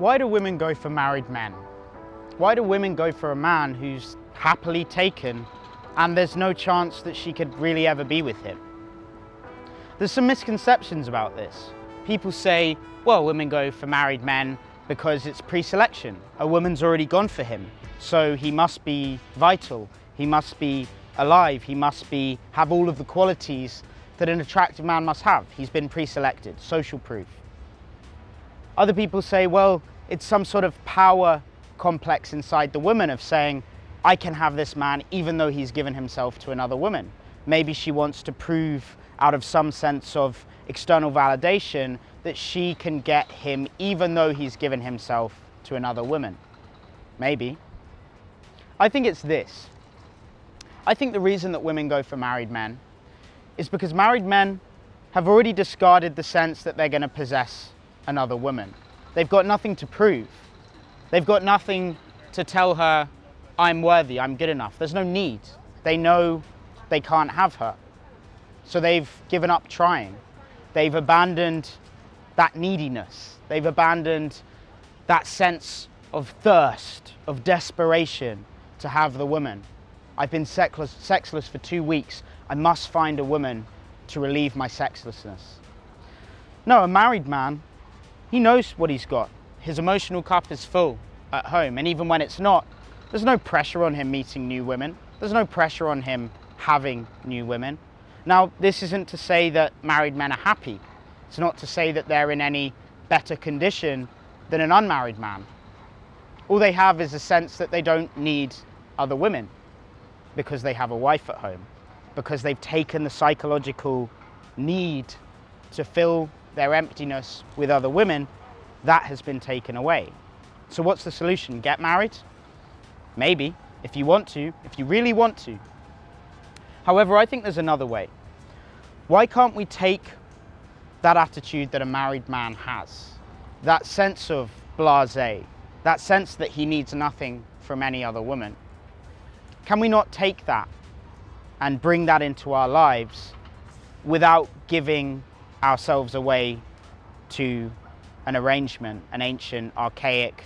Why do women go for married men? Why do women go for a man who's happily taken and there's no chance that she could really ever be with him? There's some misconceptions about this. People say, well, women go for married men because it's pre-selection. A woman's already gone for him, so he must be vital, he must be alive, he must have all of the qualities that an attractive man must have. He's been pre-selected, social proof. Other people say, well, it's some sort of power complex inside the woman of saying, I can have this man even though he's given himself to another woman. Maybe she wants to prove out of some sense of external validation that she can get him even though he's given himself to another woman. Maybe. I think it's this. I think the reason that women go for married men is because married men have already discarded the sense that they're going to possess another woman. They've got nothing to prove. They've got nothing to tell her, I'm worthy, I'm good enough. There's no need. They know they can't have her. So they've given up trying. They've abandoned that neediness. They've abandoned that sense of thirst, of desperation to have the woman. I've been sexless for 2 weeks. I must find a woman to relieve my sexlessness. No, a married man, he knows what he's got. His emotional cup is full at home, and even when it's not, there's no pressure on him meeting new women. There's no pressure on him having new women. Now, this isn't to say that married men are happy. It's not to say that they're in any better condition than an unmarried man. All they have is a sense that they don't need other women because they have a wife at home, because they've taken the psychological need to fill their emptiness with other women. That has been taken away. So what's the solution? Get married? Maybe, if you want to, if you really want to. However, I think there's another way. Why can't we take that attitude that a married man has, that sense of blasé, that sense that he needs nothing from any other woman? Can we not take that and bring that into our lives without giving ourselves away to an arrangement, an ancient, archaic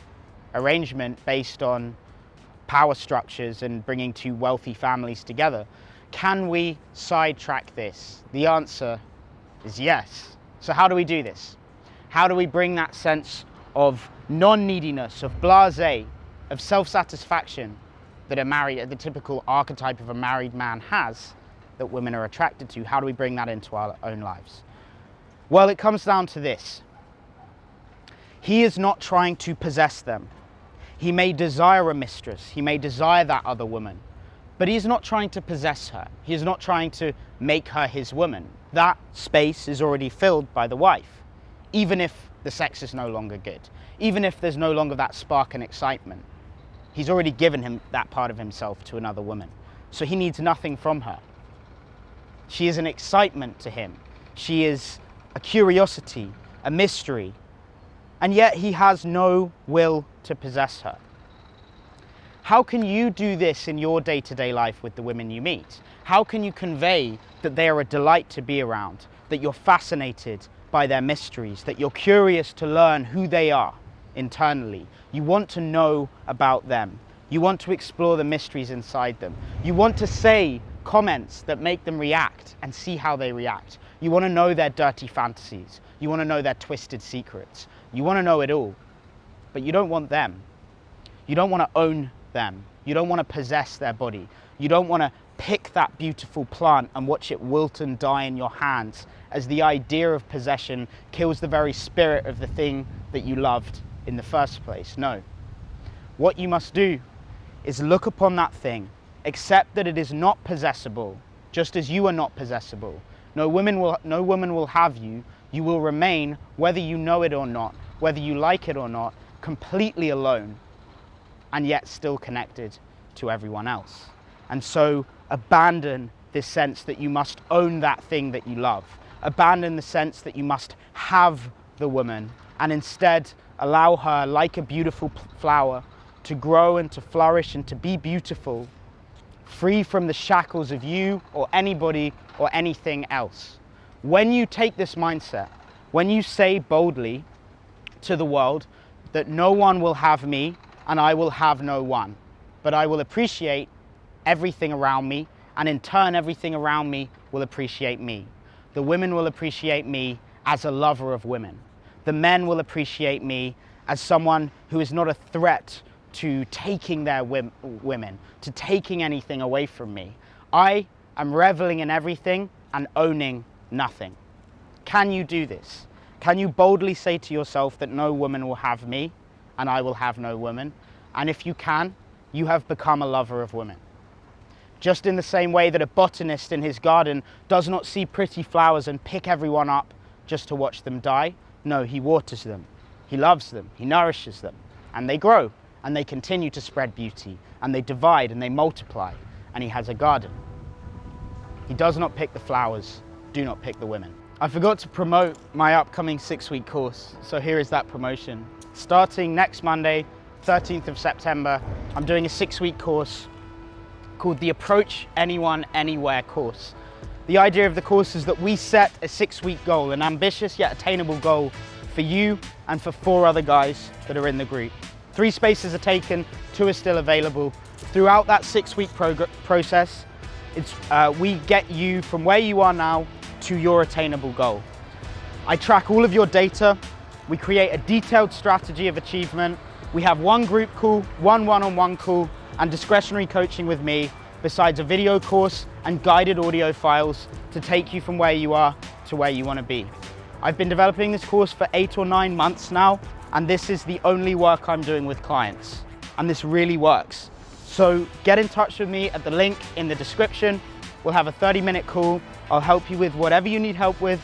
arrangement based on power structures and bringing two wealthy families together? Can we sidetrack this? The answer is yes. So how do we do this? How do we bring that sense of non-neediness, of blasé, of self-satisfaction that the typical archetype of a married man has, that women are attracted to? How do we bring that into our own lives? Well, it comes down to this. He is not trying to possess them. He may desire a mistress. He may desire that other woman. But he's not trying to possess her. He is not trying to make her his woman. That space is already filled by the wife, even if the sex is no longer good, even if there's no longer that spark and excitement. He's already given that part of himself to another woman. So he needs nothing from her. She is an excitement to him. She is a curiosity, a mystery, and yet he has no will to possess her. How can you do this in your day-to-day life with the women you meet? How can you convey that they are a delight to be around, that you're fascinated by their mysteries, that you're curious to learn who they are internally? You want to know about them. You want to explore the mysteries inside them. You want to say comments that make them react and see how they react. You want to know their dirty fantasies. You want to know their twisted secrets. You want to know it all, but you don't want them. You don't want to own them. You don't want to possess their body. You don't want to pick that beautiful plant and watch it wilt and die in your hands, as the idea of possession kills the very spirit of the thing that you loved in the first place. No. What you must do is look upon that thing, accept that it is not possessible, just as you are not possessible. No woman will have you. You will remain, whether you know it or not, whether you like it or not, completely alone, and yet still connected to everyone else. And so abandon this sense that you must own that thing that you love. Abandon the sense that you must have the woman, and instead allow her, like a beautiful flower, to grow and to flourish and to be beautiful, free from the shackles of you or anybody or anything else. When you take this mindset, when you say boldly to the world, that no one will have me and I will have no one, but I will appreciate everything around me, and in turn everything around me will appreciate me. The women will appreciate me as a lover of women. The men will appreciate me as someone who is not a threat to taking their women, to taking anything away from me. I am reveling in everything and owning nothing. Can you do this? Can you boldly say to yourself that no woman will have me and I will have no woman? And if you can, you have become a lover of women. Just in the same way that a botanist in his garden does not see pretty flowers and pick everyone up just to watch them die. No, he waters them, he loves them, he nourishes them, and they grow, and they continue to spread beauty, and they divide and they multiply, and he has a garden. He does not pick the flowers, do not pick the women. I forgot to promote my upcoming 6-week course, so here is that promotion. Starting next Monday, 13th of September, I'm doing a 6-week course called the Approach Anyone Anywhere course. The idea of the course is that we set a 6-week goal, an ambitious yet attainable goal for you and for 4 other guys that are in the group. 3 spaces are taken, 2 are still available. Throughout that 6-week process, we get you from where you are now to your attainable goal. I track all of your data, we create a detailed strategy of achievement, we have 1 group call, 1 one-on-one call, and discretionary coaching with me, besides a video course and guided audio files to take you from where you are to where you want to be. I've been developing this course for 8 or 9 months now, and this is the only work I'm doing with clients, and this really works. So get in touch with me at the link in the description. We'll have a 30-minute call. I'll help you with whatever you need help with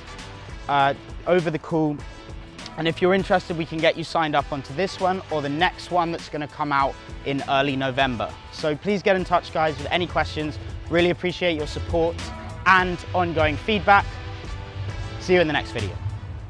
over the call. And if you're interested, we can get you signed up onto this one or the next one that's going to come out in early November. So please get in touch, guys, with any questions. Really appreciate your support and ongoing feedback. See you in the next video.